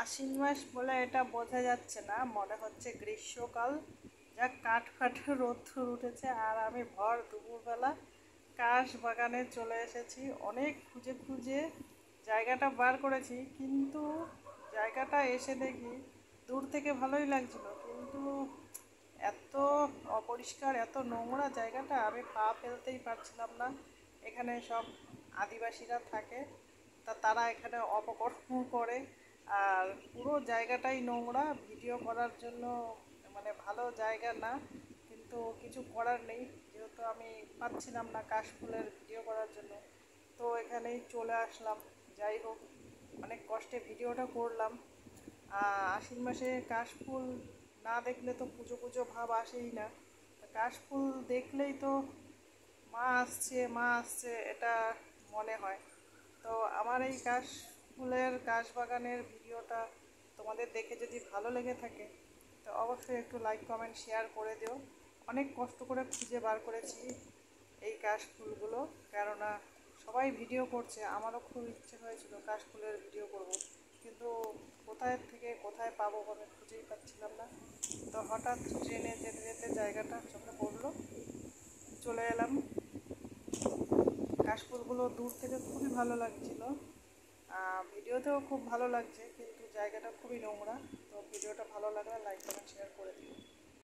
আশ্বিন মাস বলে এটা বোঝা যাচ্ছে না, মনে হচ্ছে গ্রীষ্মকাল। যা কাঠ ফাটা রোদ্দুর উঠেছে, আর আমি ভর দুপুরবেলা কাশ বাগানে চলে এসেছি। অনেক খুঁজে খুঁজে জায়গাটা বার করেছি, কিন্তু জায়গাটা এসে দেখি দূর থেকে ভালোই লাগছিল, কিন্তু এত অপরিষ্কার, এত নোংরা জায়গাটা, আমি পা ফেলতেই পারছিলাম না। এখানে সব আদিবাসীরা থাকে, তারা এখানে অপকর্ম করে, আর পুরো জায়গাটাই নোংরা। ভিডিও করার জন্য মানে ভালো জায়গা না, কিন্তু কিছু করার নেই, যেহেতু আমি পাচ্ছিলাম না কাশফুলের ভিডিও করার জন্য, তো এখানেই চলে আসলাম। যাই হোক, অনেক কষ্টে ভিডিওটা করলাম। আশ্বিন মাসে কাশফুল না দেখলে তো পুজো পুজো ভাব আসেই না। কাশফুল দেখলেই তো মা আসছে, মা আসছে, এটা মনে হয়। তো আমার এই কাশফুলের কাশবাগানের ভিডিওটা তোমাদের দেখে যদি ভালো লেগে থাকে, তো অবশ্যই একটু লাইক কমেন্ট শেয়ার করে দিও। অনেক কষ্ট করে খুঁজে বার করেছি এই কাশফুলগুলো, কেননা সবাই ভিডিও করছে, আমারও খুব ইচ্ছে হয়েছিল কাশফুলের ভিডিও করব, কিন্তু কোথায় থেকে কোথায় পাবো আমি খুঁজেই পাচ্ছিলাম না। তো হঠাৎ ট্রেনে যেতে যেতে জায়গাটা চোখে পড়লো, চলে এলাম। কাশফুলগুলো দূর থেকে খুবই ভালো লাগছিল, ভিডিওতেও খুব ভালো লাগছে, কিন্তু জায়গাটা খুবই নোংরা। তো ভিডিওটা ভালো লাগলে লাইক কমেন্ট শেয়ার করে দিও।